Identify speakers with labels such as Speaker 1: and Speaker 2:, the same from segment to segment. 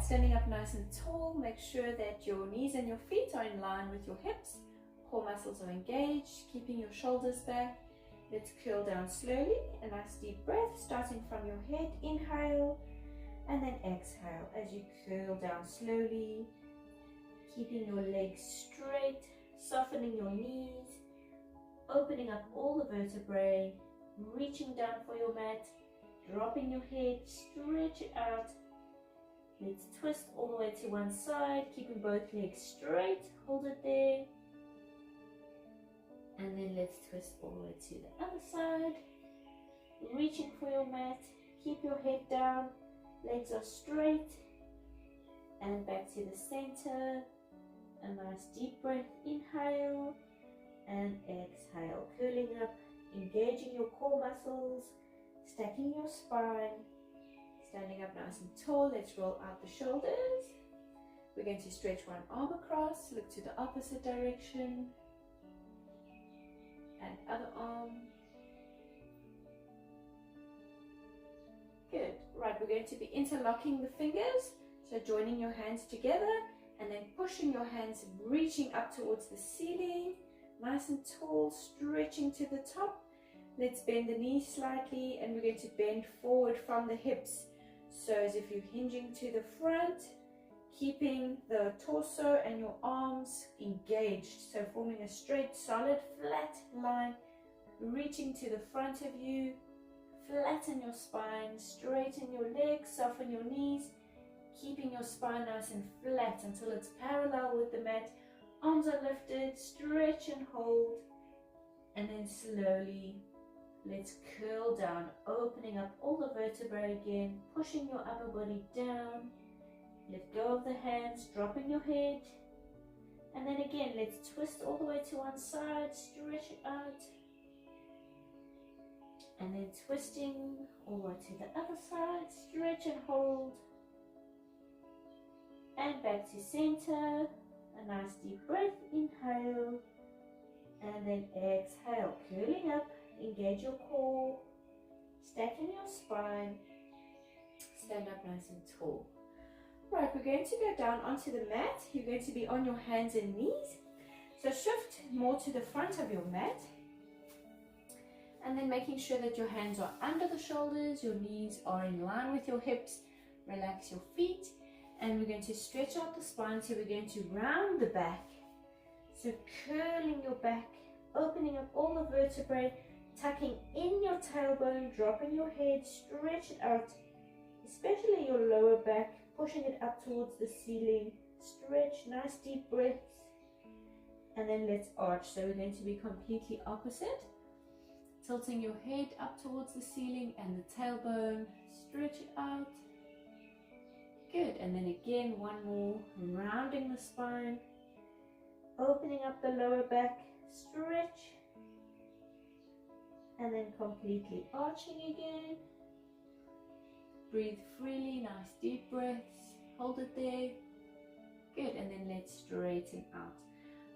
Speaker 1: standing up nice and tall. Make sure that your knees and your feet are in line with your hips. Core muscles are engaged, keeping your shoulders back. Let's curl down slowly. A nice deep breath starting from your head. Inhale and then exhale as you curl down slowly, keeping your legs straight, softening your knees, opening up all the vertebrae, reaching down for your mat, dropping your head, stretch it out. Let's twist all the way to one side, keeping both legs straight, hold it there. And then let's twist all the way to the other side, reaching for your mat, keep your head down, legs are straight, and back to the center. A nice deep breath, inhale and exhale, curling up, engaging your core muscles, stacking your spine, standing up nice and tall. Let's roll out the shoulders. We're going to stretch one arm across, look to the opposite direction, and other arm. Good. Right, we're going to be interlocking the fingers, so joining your hands together and then pushing your hands, reaching up towards the ceiling, nice and tall, stretching to the top. Let's bend the knees slightly and we're going to bend forward from the hips. So as if you're hinging to the front, keeping the torso and your arms engaged. So forming a straight, solid, flat line, reaching to the front of you. Flatten your spine, straighten your legs, soften your knees, keeping your spine nice and flat until it's parallel with the mat. Arms are lifted, stretch and hold, and then slowly let's curl down, opening up all the vertebrae again, pushing your upper body down. Let go of the hands, dropping your head, and then again let's twist all the way to one side, stretch it out, and then twisting all the way to the other side, stretch and hold, and back to center. A nice deep breath, inhale, and then exhale, curling up, engage your core, stacking your spine, stand up nice and tall. Right, we're going to go down onto the mat. You're going to be on your hands and knees, so shift more to the front of your mat, and then making sure that your hands are under the shoulders, your knees are in line with your hips. Relax your feet, and we're going to stretch out the spine, so we're going to round the back, so curling your back, opening up all the vertebrae, tucking in your tailbone, dropping your head, stretch it out, especially your lower back, pushing it up towards the ceiling, stretch, nice deep breaths, and then let's arch. So we're going to be completely opposite, tilting your head up towards the ceiling and the tailbone, stretch it out. Good, and then again one more, rounding the spine, opening up the lower back, stretch, and then completely arching again. Breathe freely, nice deep breaths, hold it there. Good, and then let's straighten out.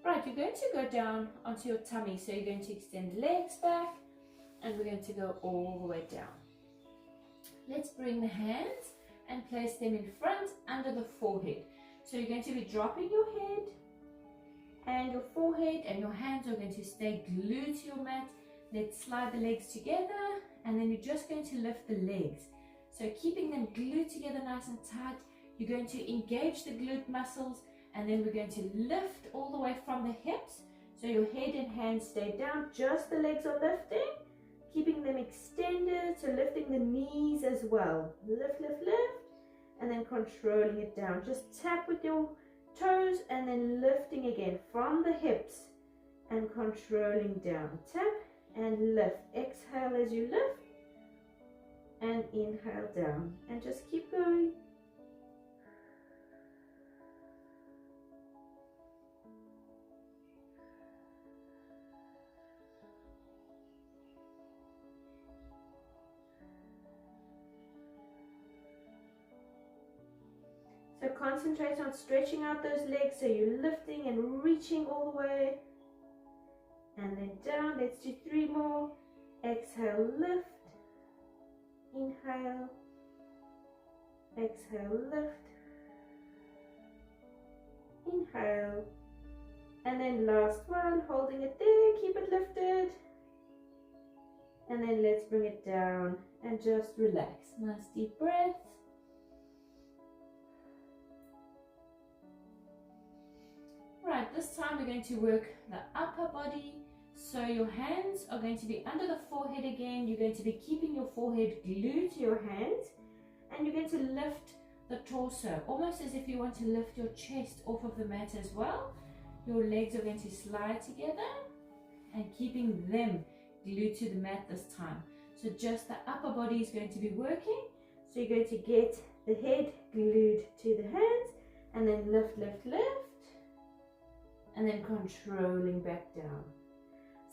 Speaker 1: Right, you're going to go down onto your tummy, so you're going to extend legs back, and we're going to go all the way down. Let's bring the hands and place them in front under the forehead. So you're going to be dropping your head, and your forehead and your hands are going to stay glued to your mat. Let's slide the legs together, and then you're just going to lift the legs. So keeping them glued together nice and tight, you're going to engage the glute muscles, and then we're going to lift all the way from the hips. So your head and hands stay down, just the legs are lifting, keeping them extended, so lifting the knees as well. Lift, lift, lift, and then controlling it down. Just tap with your toes and then lifting again from the hips and controlling down. Tap and lift. Exhale as you lift and inhale down, and just keep going. So concentrate on stretching out those legs, so you're lifting and reaching all the way. And then down, let's do 3 more. Exhale, lift. Inhale. Exhale, lift. inhale, and then last one, holding it there, keep it lifted, and then let's bring it down and just relax. Nice deep breath. Right, this time we're going to work the upper body. So your hands are going to be under the forehead again. You're going to be keeping your forehead glued to your hands, and you're going to lift the torso, almost as if you want to lift your chest off of the mat as well. Your legs are going to slide together and keeping them glued to the mat this time. So just the upper body is going to be working. So you're going to get the head glued to the hands and then lift, lift, lift, and then controlling back down.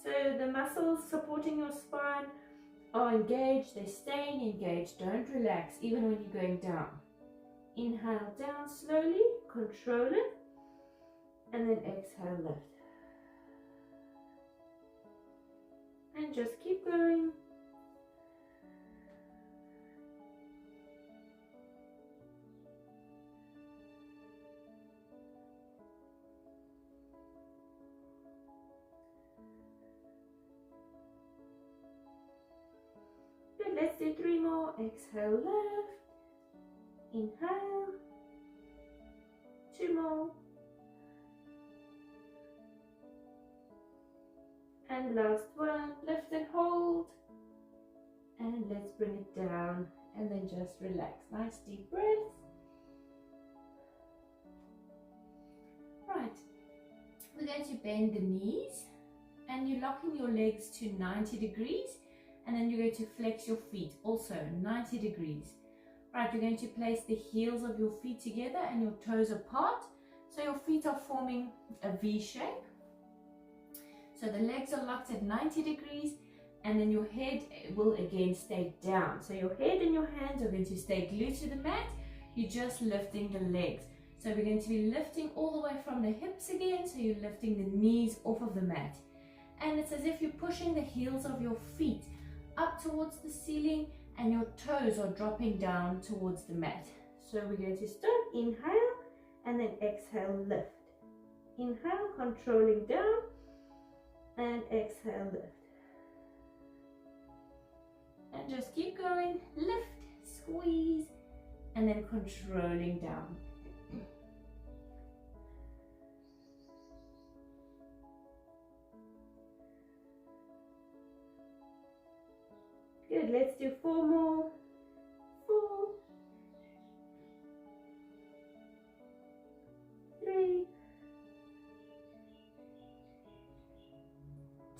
Speaker 1: So the muscles supporting your spine are engaged, they're staying engaged. Don't relax even when you're going down. Inhale down slowly, control it, and then exhale, lift. And just keep going. Good, let's do 3 more. Exhale, lift. Inhale. 2 more. And last one, lift and hold. And let's bring it down and then just relax. Nice deep breath. Right, we're going to bend the knees and you're locking your legs to 90 degrees, and then you're going to flex your feet also 90 degrees. Right, you're going to place the heels of your feet together and your toes apart, so your feet are forming a V shape. So the legs are locked at 90 degrees, and then your head will again stay down. So your head and your hands are going to stay glued to the mat. You're just lifting the legs. So we're going to be lifting all the way from the hips again. So you're lifting the knees off of the mat. And it's as if you're pushing the heels of your feet up towards the ceiling, and your toes are dropping down towards the mat. So we're going to start, inhale, and then exhale, lift. Inhale, controlling down, and exhale, lift. And just keep going, lift, squeeze, and then controlling down. Good, let's do 4 more. 4, 3,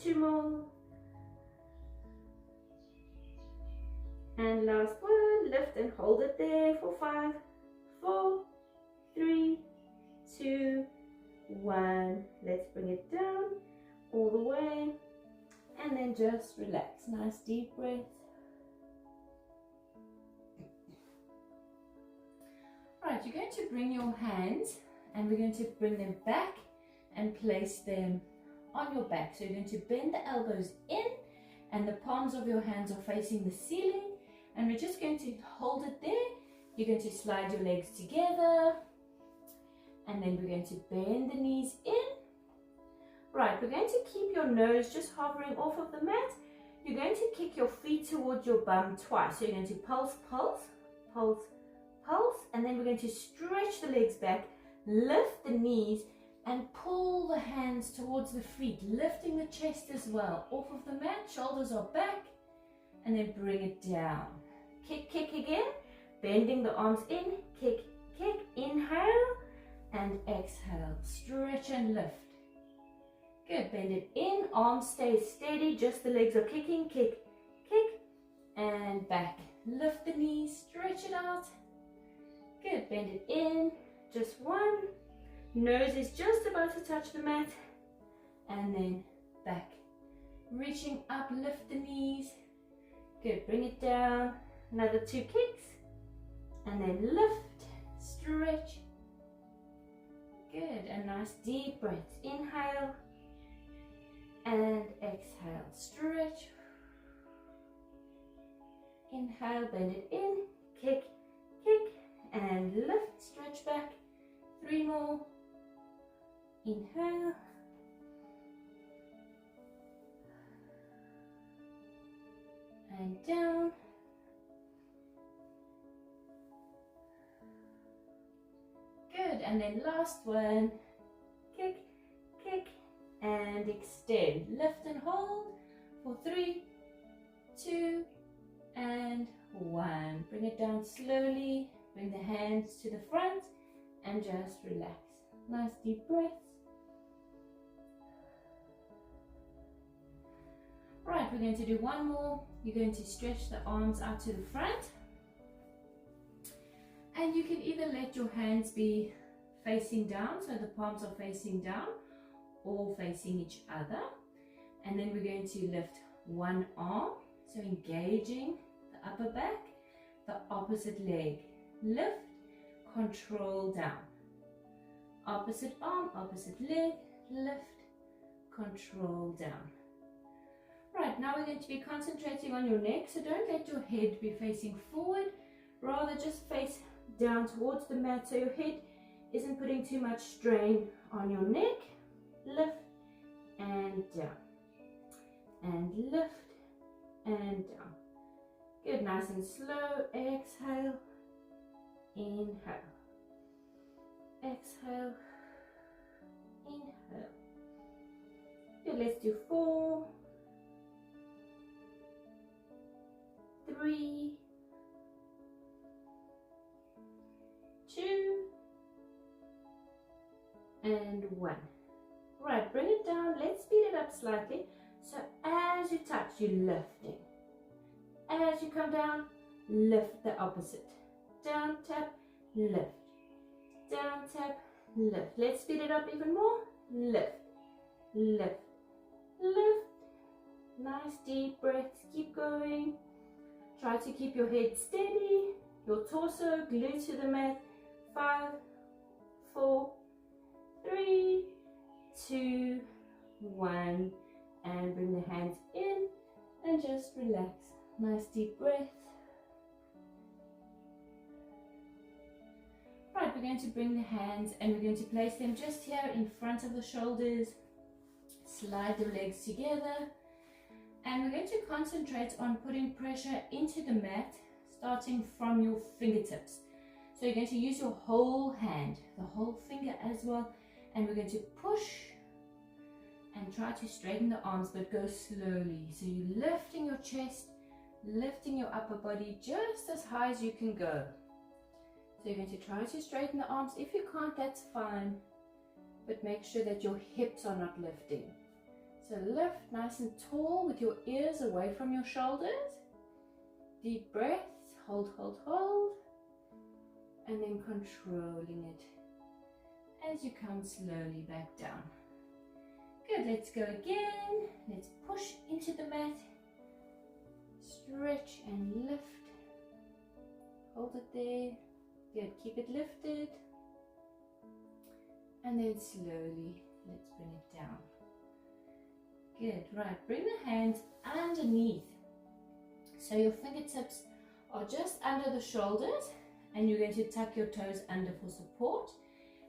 Speaker 1: 2 more. And last one, lift and hold it there for 5, 4, 3, 2, 1. Let's bring it down all the way, and then just relax. Nice deep breath. Right, you're going to bring your hands and we're going to bring them back and place them on your back. So you're going to bend the elbows in and the palms of your hands are facing the ceiling, and we're just going to hold it there. You're going to slide your legs together, and then we're going to bend the knees in. Right, we're going to keep your nose just hovering off of the mat. You're going to kick your feet towards your bum twice. So you're going to pulse, pulse, pulse, pulse, and then we're going to stretch the legs back, lift the knees, and pull the hands towards the feet, lifting the chest as well. Off of the mat, shoulders are back, and then bring it down. Kick, kick again, bending the arms in, kick, kick, inhale, and exhale. Stretch and lift. Good, bend it in, arms stay steady, just the legs are kicking, kick, kick, and back. Lift the knees, stretch it out. Good, bend it in, just 1. Nose is just about to touch the mat, and then back. Reaching up, lift the knees. Good, bring it down. Another 2 kicks, and then lift, stretch. Good, and nice deep breaths. Inhale and exhale, stretch. Inhale, bend it in, kick, kick, and lift, stretch back. 3 more. Inhale. And down. Good, and then last one. Kick, kick, and extend. Lift and hold for 3, 2, and 1. Bring it down slowly. Bring the hands to the front and just relax. Nice deep breaths. Right, we're going to do one more. You're going to stretch the arms out to the front. And you can either let your hands be facing down, so the palms are facing down, or facing each other. And then we're going to lift one arm, so engaging the upper back, the opposite leg. Lift, control down. Opposite arm, opposite leg, lift, control down. Right, now we're going to be concentrating on your neck, so don't let your head be facing forward, rather just face down towards the mat so your head isn't putting too much strain on your neck. Lift and down, and lift and down. Good, nice and slow. Exhale, inhale, exhale, inhale. Good, let's do 4, 3, 2, and 1. Right, bring it down. Let's speed it up slightly. So as you touch, you're lifting. As you come down, lift the opposite. Down, tap, lift. Down, tap, lift. Let's speed it up even more. Lift, lift, lift. Nice deep breaths. Keep going. Try to keep your head steady. Your torso glued to the mat. 5, 4, 3, 2, 1. And bring the hands in and just relax. Nice deep breath. Right, we're going to bring the hands and we're going to place them just here in front of the shoulders. Slide the legs together. And we're going to concentrate on putting pressure into the mat, starting from your fingertips. So you're going to use your whole hand, the whole finger as well. And we're going to push and try to straighten the arms, but go slowly. So you're lifting your chest, lifting your upper body just as high as you can go. So you're going to try to straighten the arms. If you can't, that's fine. But make sure that your hips are not lifting. So lift nice and tall with your ears away from your shoulders. Deep breaths. Hold, hold, hold. And then controlling it as you come slowly back down. Good, let's go again. Let's push into the mat. Stretch and lift. Hold it there. Good, keep it lifted. And then slowly, let's bring it down. Good, right, bring the hands underneath. So your fingertips are just under the shoulders and you're going to tuck your toes under for support.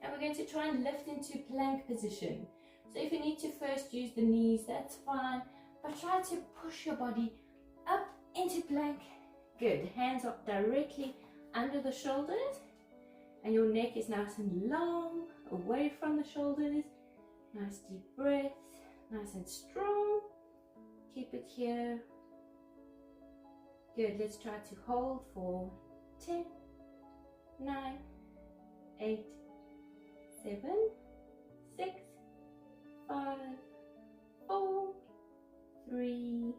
Speaker 1: And we're going to try and lift into plank position. So if you need to first use the knees, that's fine. But try to push your body up into plank. Good, hands up directly under the shoulders. And your neck is nice and long, away from the shoulders. Nice deep breath, nice and strong. Keep it here. Good, let's try to hold for 10, 9, 8, 7, 6, 5, 4, 3,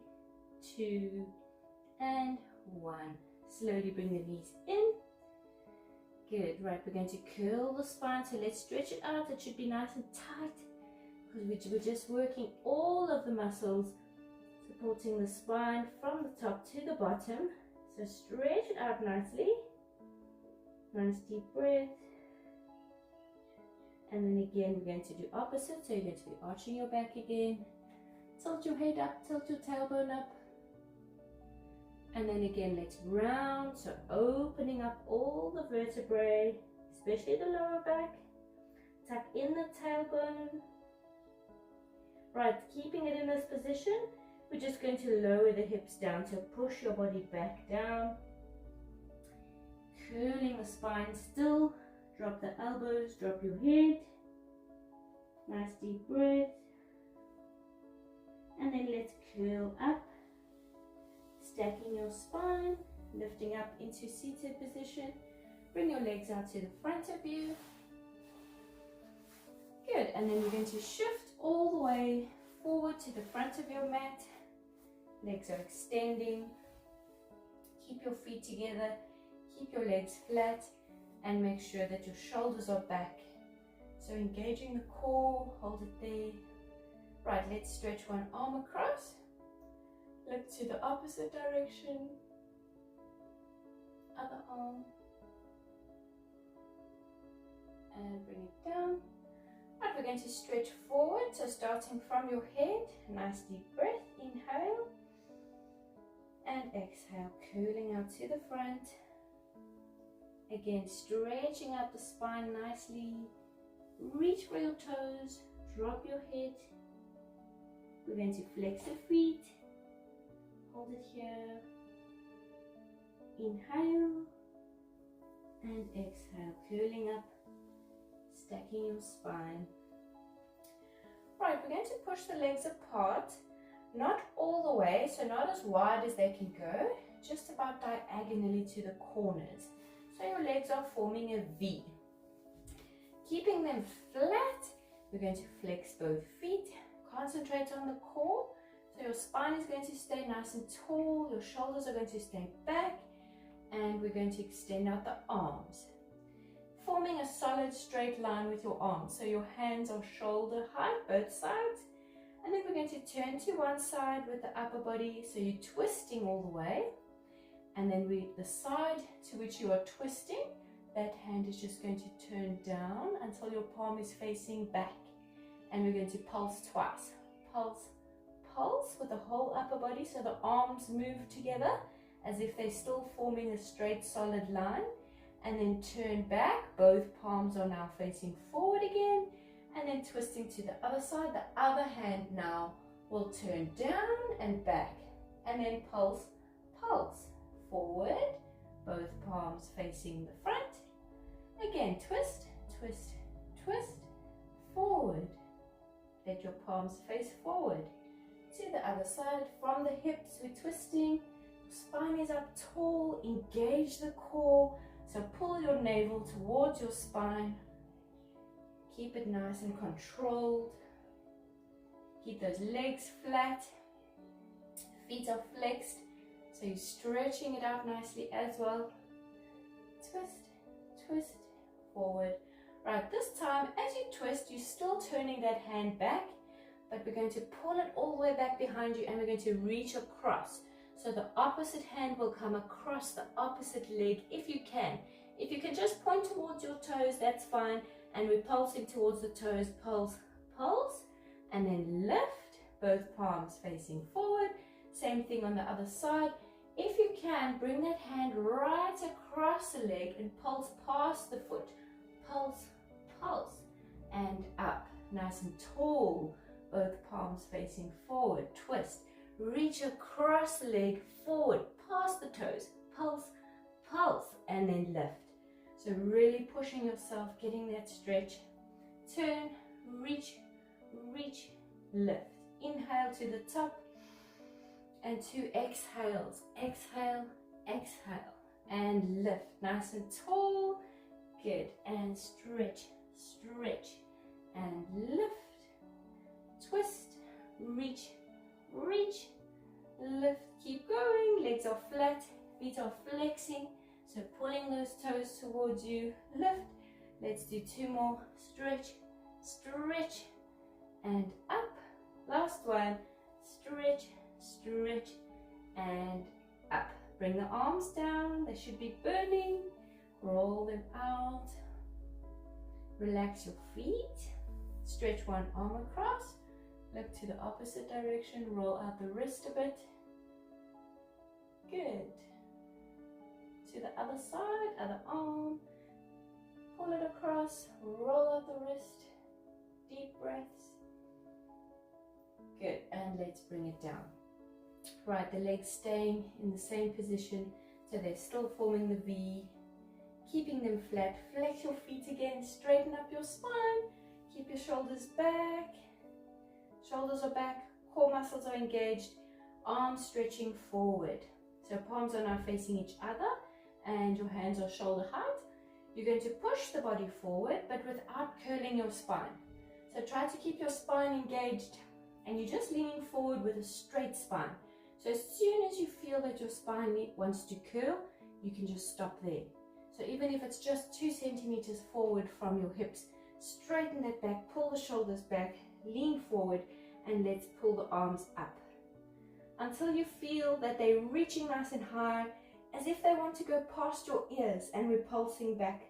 Speaker 1: 2, and 1. Slowly bring the knees in. Good, right, we're going to curl the spine, so let's stretch it out. It should be nice and tight because we're just working all of the muscles, supporting the spine from the top to the bottom. So stretch it out nicely. Nice deep breath. And then again, we're going to do opposite. So you're going to be arching your back again. Tilt your head up, tilt your tailbone up. And then again, let's round. So opening up all the vertebrae, especially the lower back. tuck in the tailbone. Right, keeping it in this position, we're just going to lower the hips down, so push your body back down. Curling the spine still, drop the elbows, drop your head. Nice deep breath. And then let's curl up, stacking your spine, lifting up into seated position. Bring your legs out to the front of you. Good, and then we're going to shift all the way forward to the front of your mat. Legs are extending. Keep your feet together, keep your legs flat, and make sure that your shoulders are back. So engaging the core, hold it there. Right, let's stretch one arm across. Look to the opposite direction. Other arm. And bring it down. Right, we're going to stretch forward, so starting from your head, nice deep breath, inhale and exhale, curling out to the front. Again, stretching out the spine nicely, reach for your toes, drop your head. We're going to flex the feet, hold it here, inhale and exhale, curling up, stacking your spine. Right, we're going to push the legs apart, not all the way, so not as wide as they can go, just about diagonally to the corners. So your legs are forming a V. Keeping them flat, we're going to flex both feet, concentrate on the core, so your spine is going to stay nice and tall, your shoulders are going to stay back, and we're going to extend out the arms. Forming a solid straight line with your arms, so your hands are shoulder height, both sides. And then we're going to turn to one side with the upper body, so you're twisting all the way. And then the side to which you are twisting, that hand is just going to turn down until your palm is facing back. And we're going to pulse twice. Pulse, pulse with the whole upper body, so the arms move together as if they're still forming a straight solid line. And then turn back, both palms are now facing forward again, and then twisting to the other side. The other hand now will turn down and back, and then pulse, pulse, forward, both palms facing the front. Again, twist, twist, twist, forward. Let your palms face forward. To the other side, from the hips we're twisting, spine is up tall, engage the core. So pull your navel towards your spine. Keep it nice and controlled. Keep those legs flat. Feet are flexed. So you're stretching it out nicely as well. Twist, twist, forward. Right, this time as you twist, you're still turning that hand back, but we're going to pull it all the way back behind you and we're going to reach across. So the opposite hand will come across the opposite leg if you can. If you can just point towards your toes, that's fine. And we're pulsing towards the toes, pulse, pulse, and then lift, both palms facing forward. Same thing on the other side. If you can, bring that hand right across the leg and pulse past the foot. Pulse, pulse, and up. Nice and tall, both palms facing forward. Twist. Reach across the leg, forward, past the toes, pulse, pulse, and then lift. So really pushing yourself, getting that stretch. Turn, reach, reach, lift. Inhale to the top, and 2 exhales. Exhale, exhale, and lift. Nice and tall. Good. And stretch, stretch, and lift. Twist, reach, reach, lift, keep going. Legs are flat, feet are flexing, so pulling those toes towards you. Lift. Let's do 2 more. Stretch, stretch, and up. Last one. Stretch, stretch, and up. Bring the arms down, they should be burning. Roll them out. Relax your feet. Stretch one arm across. Look to the opposite direction, roll out the wrist a bit. Good. To the other side, other arm. Pull it across, roll out the wrist. let's bring it down. Right, the legs staying in the same position, so they're still forming the V. Keeping them flat, flex your feet again, straighten up your spine, keep your shoulders back, shoulders are back, core muscles are engaged, arms stretching forward. So palms are now facing each other and your hands are shoulder height. You're going to push the body forward but without curling your spine. So try to keep your spine engaged and you're just leaning forward with a straight spine. So as soon as you feel that your spine wants to curl, you can just stop there. So even if it's just 2 centimeters forward from your hips, straighten that back, pull the shoulders back, lean forward, and let's pull the arms up. Until you feel that they're reaching nice and high, as if they want to go past your ears and repulsing back.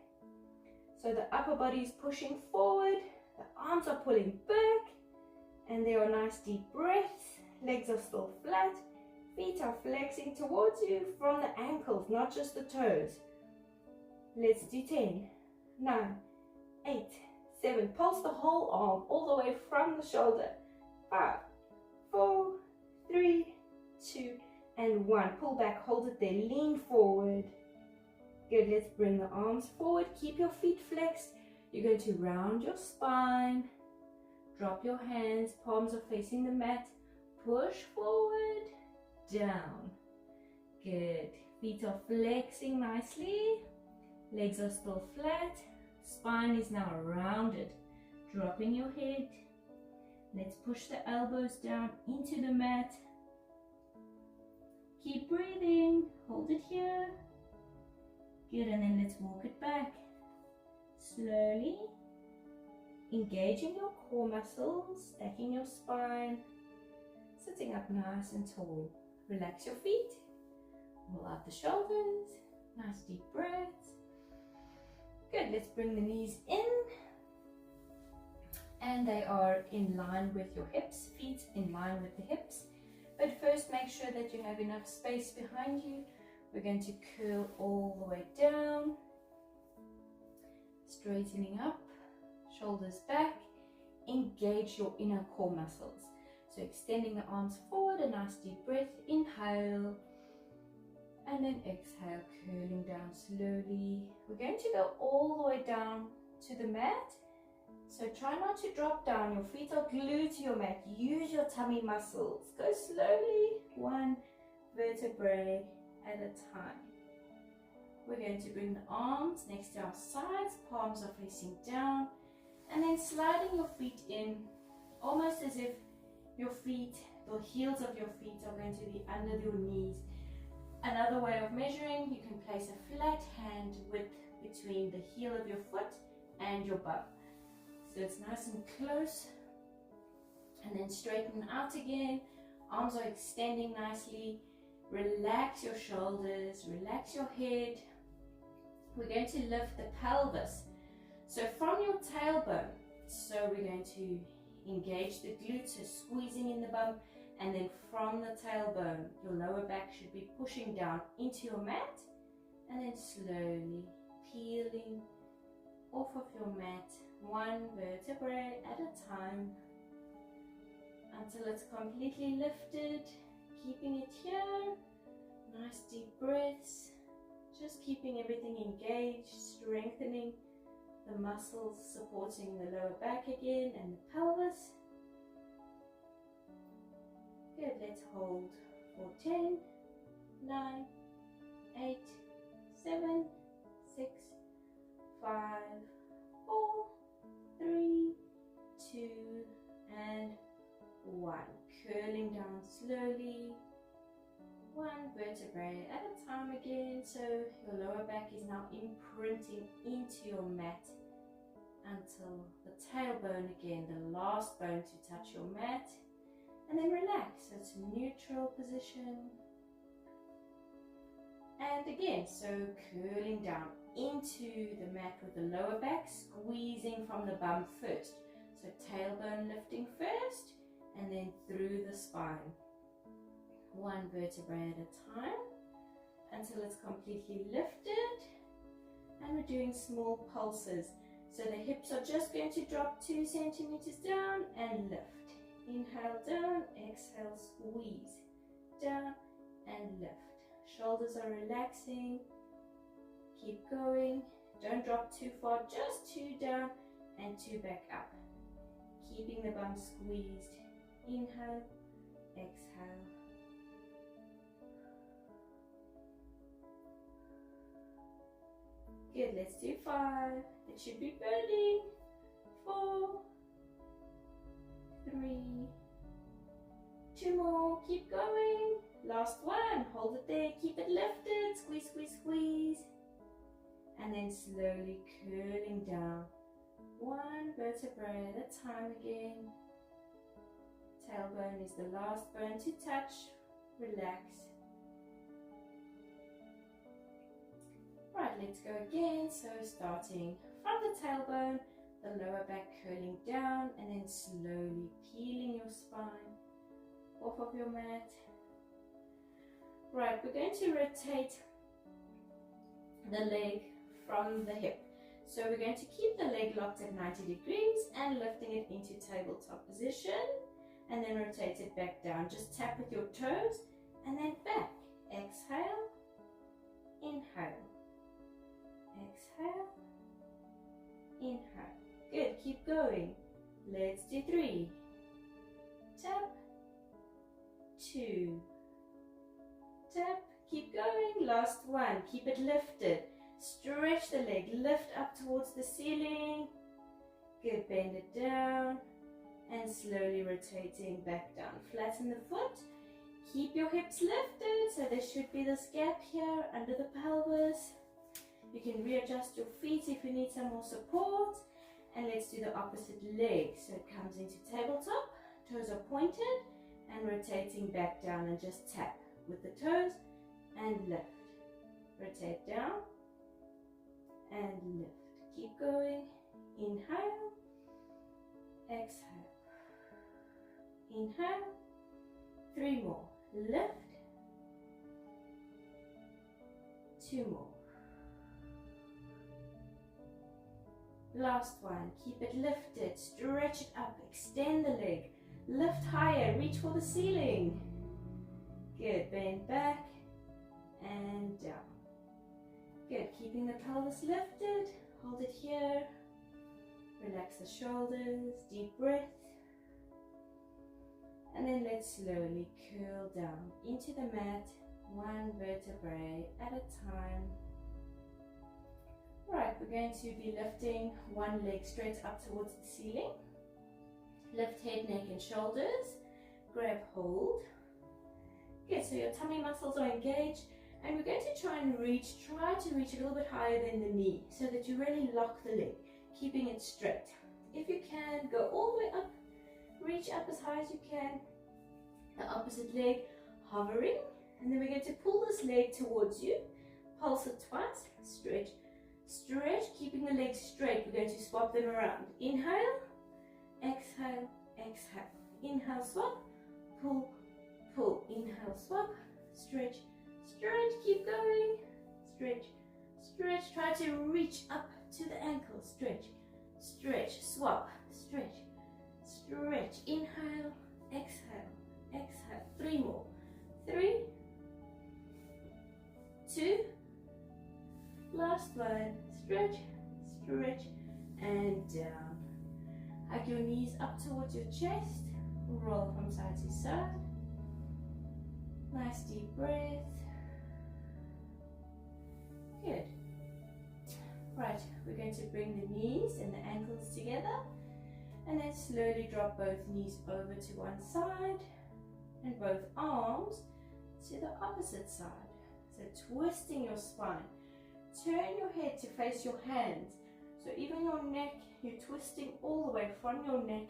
Speaker 1: So the upper body is pushing forward, the arms are pulling back, and there are nice deep breaths. Legs are still flat, feet are flexing towards you from the ankles, not just the toes. Let's do 10, 9, 8, 7. Pulse the whole arm all the way from the shoulder. 5, 4, 3, 2, and 1. Pull back, hold it there, lean forward. Good, let's bring the arms forward. Keep your feet flexed. You're going to round your spine. Drop your hands, palms are facing the mat. Push forward, down. Good, feet are flexing nicely. Legs are still flat, spine is now rounded. Dropping your head. Let's push the elbows down into the mat. Keep breathing, hold it here. Good, and then let's walk it back. Slowly, engaging your core muscles, stacking your spine, sitting up nice and tall. Relax your feet, roll out the shoulders, nice deep breaths. Good, let's bring the knees in and they are in line with your hips, feet in line with the hips. But first make sure that you have enough space behind you. We're going to curl all the way down, straightening up, shoulders back, engage your inner core muscles. So extending the arms forward, a nice deep breath, inhale. And then exhale, curling down slowly. We're going to go all the way down to the mat. So try not to drop down. Your feet are glued to your mat. Use your tummy muscles. Go slowly, 1 vertebrae at a time. We're going to bring the arms next to our sides. Palms are facing down. And then sliding your feet in, almost as if your feet, the heels of your feet are going to be under your knees. Another way of measuring, you can place a flat hand width between the heel of your foot and your bum. So it's nice and close. And then straighten out again. Arms are extending nicely. Relax your shoulders, relax your head. We're going to lift the pelvis. So from your tailbone, so we're going to engage the glutes, so squeezing in the bum. And then from the tailbone, your lower back should be pushing down into your mat. And then slowly peeling off of your mat, 1 vertebrae at a time, until it's completely lifted. Keeping it here. Nice deep breaths. Just keeping everything engaged, strengthening the muscles, supporting the lower back again and the pelvis. Good, let's hold for 10, 9, 8, 7, 6, 5, 4, 3, 2, and 1. Curling down slowly, 1 vertebrae at a time again. So your lower back is now imprinting into your mat until the tailbone again, the last bone to touch your mat. And then relax, so it's a neutral position. And again, so curling down into the mat with the lower back, squeezing from the bum first. So tailbone lifting first, and then through the spine. 1 vertebrae at a time, until it's completely lifted. And we're doing small pulses. So the hips are just going to drop 2 centimeters down and lift. Inhale down, exhale, squeeze. Down and lift. Shoulders are relaxing. Keep going. Don't drop too far, just 2 down and 2 back up. Keeping the bum squeezed. Inhale, exhale. Good, let's do 5. It should be burning. 4, 3, 2 more. Keep going. Last one. Hold it there. Keep it lifted. Squeeze, squeeze, squeeze. And then slowly curling down. 1 vertebrae at a time again. Tailbone is the last bone to touch. Relax. Right, let's go again. So starting from the tailbone, the lower back curling down, and then slowly peeling your spine off of your mat. Right, we're going to rotate the leg from the hip. So we're going to keep the leg locked at 90 degrees and lifting it into tabletop position, and then rotate it back down. Just tap with your toes and then back. Exhale, inhale. Exhale, inhale. Good, keep going. Let's do 3. Tap, 2. Tap, keep going. Last one, keep it lifted. Stretch the leg, lift up towards the ceiling. Good, bend it down and slowly rotating back down. Flatten the foot. Keep your hips lifted, so there should be this gap here under the pelvis. You can readjust your feet if you need some more support. And let's do the opposite leg. So it comes into tabletop, toes are pointed and rotating back down, and just tap with the toes and lift. Rotate down and lift. Keep going. Inhale, exhale. Inhale. 3 more. Lift. 2 more. Last one. Keep it lifted. Stretch it up. Extend the leg. Lift higher. Reach for the ceiling. Good. Bend back and down. Good. Keeping the pelvis lifted. Hold it here. Relax the shoulders. Deep breath. And then let's slowly curl down into the mat, 1 vertebrae at a time. Right, we're going to be lifting one leg straight up towards the ceiling. Lift head, neck and shoulders. Grab hold. Good, so your tummy muscles are engaged, and we're going to try to reach a little bit higher than the knee, so that you really lock the leg, keeping it straight. If you can, go all the way up, reach up as high as you can. The opposite leg hovering, and then we're going to pull this leg towards you. Pulse it twice. Stretch, stretch, keeping the legs straight. We're going to swap them around. Inhale, exhale, exhale. Inhale, swap, pull, pull. Inhale, swap, stretch, stretch, keep going. Stretch, stretch. Try to reach up to the ankle. Stretch, stretch, swap, stretch, stretch. Inhale, exhale, exhale. 3 more. 3, 2, last one. Stretch, stretch, and down. Hug your knees up towards your chest. Roll from side to side. Nice deep breath. Good. Right, we're going to bring the knees and the ankles together, and then slowly drop both knees over to one side and both arms to the opposite side. So twisting your spine. Turn your head to face your hands. So even your neck, you're twisting all the way from your neck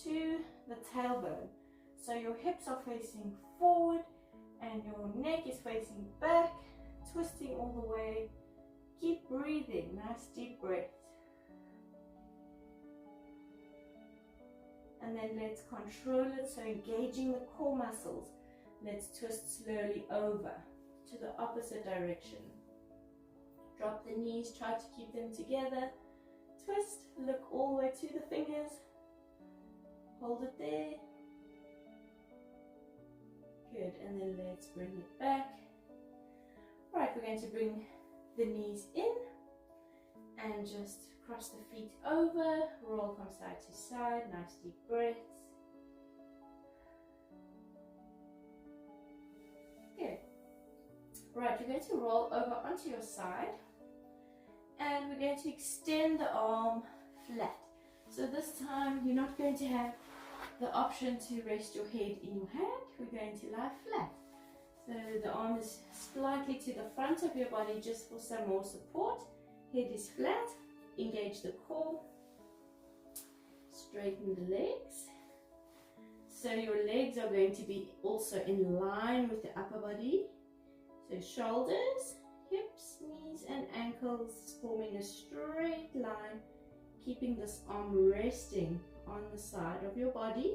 Speaker 1: to the tailbone. So your hips are facing forward and your neck is facing back, twisting all the way. Keep breathing, nice deep breath. And then let's control it, so engaging the core muscles. Let's twist slowly over to the opposite direction. Drop the knees, try to keep them together. Twist, look all the way to the fingers. Hold it there. Good, and then let's bring it back. Right, we're going to bring the knees in and just cross the feet over, roll from side to side, nice deep breaths. Good. Right, you're going to roll over onto your side and we're going to extend the arm flat. So this time you're not going to have the option to rest your head in your hand, we're going to lie flat. So the arm is slightly to the front of your body just for some more support. Head is flat, engage the core, straighten the legs. So your legs are going to be also in line with the upper body. So shoulders, hips, knees and ankles forming a straight line, keeping this arm resting on the side of your body.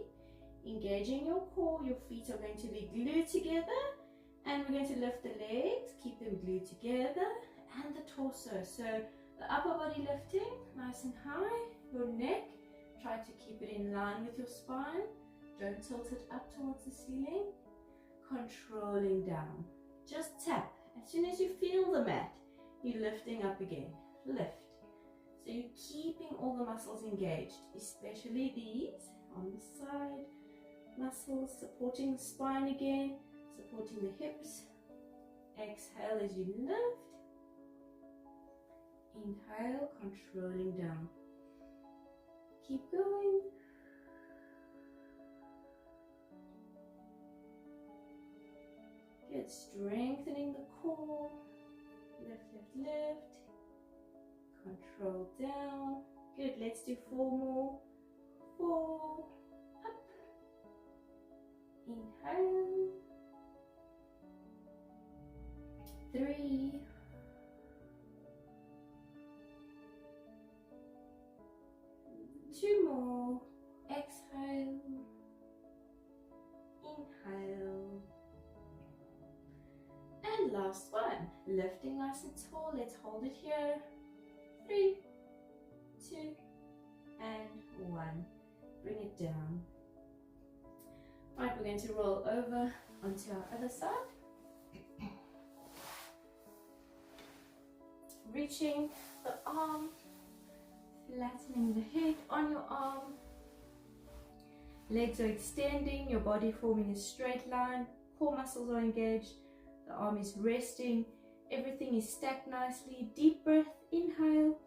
Speaker 1: Engaging your core, your feet are going to be glued together and we're going to lift the legs, keep them glued together and the torso. So the upper body lifting nice and high, your neck, try to keep it in line with your spine. Don't tilt it up towards the ceiling. Controlling down. Just tap. As soon as you feel the mat, you're lifting up again. Lift. So you're keeping all the muscles engaged, especially these on the side. Muscles supporting the spine again, supporting the hips. Exhale as you lift. Inhale, controlling down. Keep going. Good, strengthening the core. Lift, lift, lift. Control down. Good, let's do 4 more. 4, up. Inhale. 3. 2 more. Exhale. Inhale. And last one. Lifting nice and tall. Let's hold it here. 3, 2, and 1. Bring it down. Right, we're going to roll over onto our other side. Reaching the arm, flattening the head on your arm. Legs are extending, your body forming a straight line. Core muscles are engaged. The arm is resting. Everything is stacked nicely. Deep breath, inhale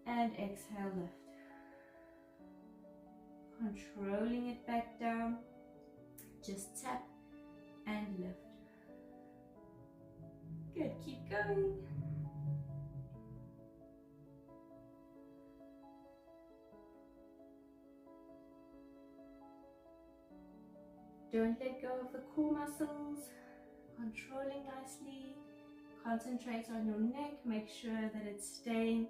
Speaker 1: and exhale, lift. Controlling it back down. Just tap and lift. Good, keep going. Don't let go of the core muscles. Controlling nicely. Concentrate on your neck. Make sure that it's staying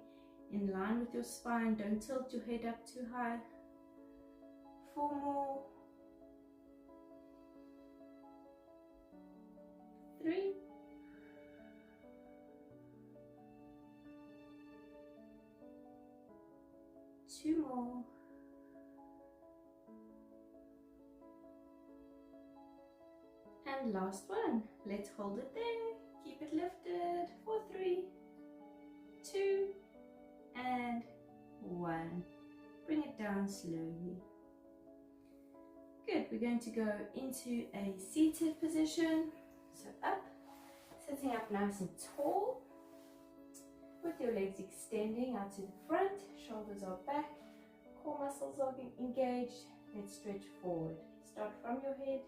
Speaker 1: in line with your spine. Don't tilt your head up too high. 4 more. 3. 2 more. And last one. Let's hold it there. Keep it lifted for 3, 2, and 1. Bring it down slowly. Good. We're going to go into a seated position. So up, sitting up nice and tall, with your legs extending out to the front, shoulders are back, core muscles are engaged. Let's stretch forward. Start from your head.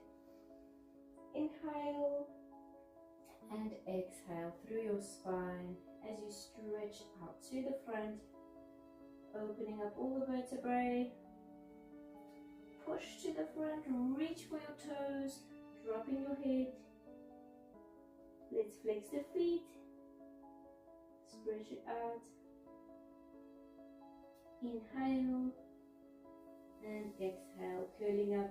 Speaker 1: Inhale and exhale through your spine as you stretch out to the front, opening up all the vertebrae. Push to the front, reach for your toes, dropping your head. Let's flex the feet, stretch it out. Inhale and exhale, curling up.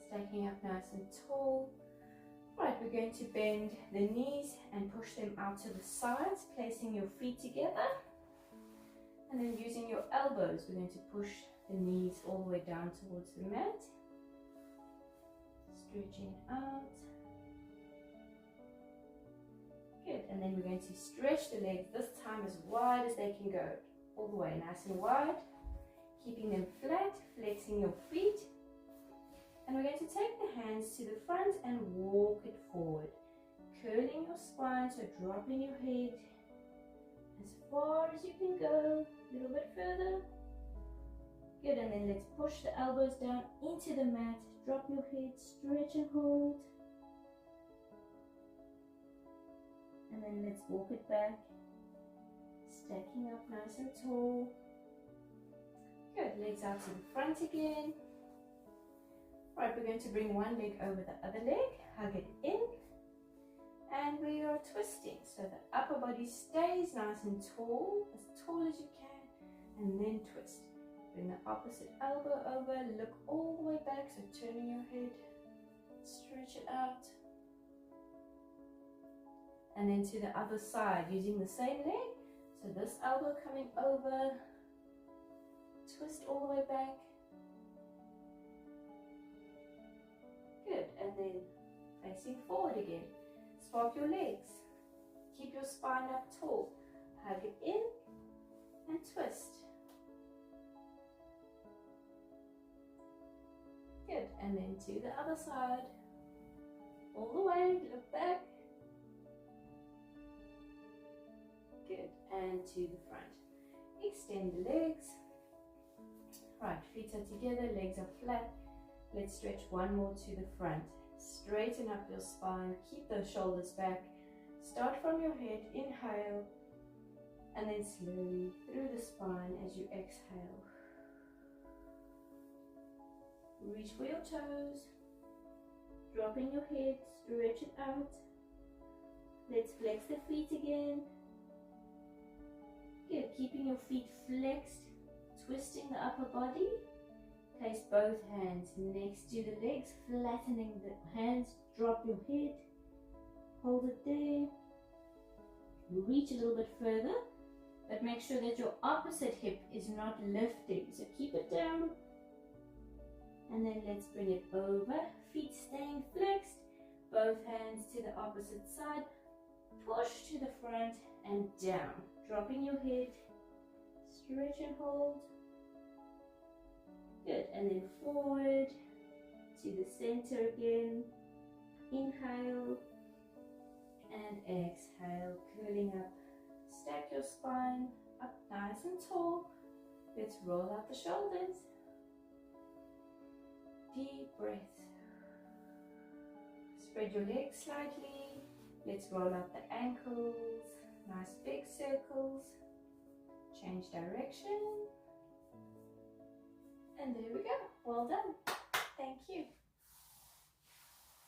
Speaker 1: Stacking up nice and tall. Right, we're going to bend the knees and push them out to the sides, placing your feet together. And then using your elbows, we're going to push the knees all the way down towards the mat. Stretching out. Good, and then we're going to stretch the legs, this time as wide as they can go. All the way, nice and wide. Keeping them flat, flexing your feet. And we're going to take the hands to the front and walk it forward. Curling your spine, so dropping your head as far as you can go. A little bit further. Good, and then let's push the elbows down into the mat. Drop your head, stretch and hold. And then let's walk it back. Stacking up nice and tall. Good, legs out to the front again. Right, we're going to bring one leg over the other leg. Hug it in. And we are twisting. So the upper body stays nice and tall as you can. And then twist. Bring the opposite elbow over, look all the way back, so turning your head, stretch it out. And then to the other side, using the same leg. So this elbow coming over, twist all the way back. Good, and then facing forward again. Swap your legs. Keep your spine up tall. Hug it in and twist. Good, and then to the other side. All the way, look back. Good, and to the front. Extend the legs. Right, feet are together, legs are flat. Let's stretch one more to the front. Straighten up your spine, keep those shoulders back. Start from your head, inhale, and then slowly through the spine as you exhale. Reach for your toes, dropping your head, stretch it out. Let's flex the feet again. Good, keeping your feet flexed, twisting the upper body. Place both hands next to the legs, flattening the hands, drop your head, hold it there. Reach a little bit further, but make sure that your opposite hip is not lifting, so keep it down. And then let's bring it over, feet staying flexed, both hands to the opposite side, push to the front and down, dropping your head, stretch and hold. Good, and then forward to the center again, inhale and exhale, curling up, stack your spine up nice and tall. Let's roll out the shoulders. Deep breath. Spread your legs slightly. Let's roll out the ankles. Nice big circles. Change direction. And there we go. Well done. Thank you.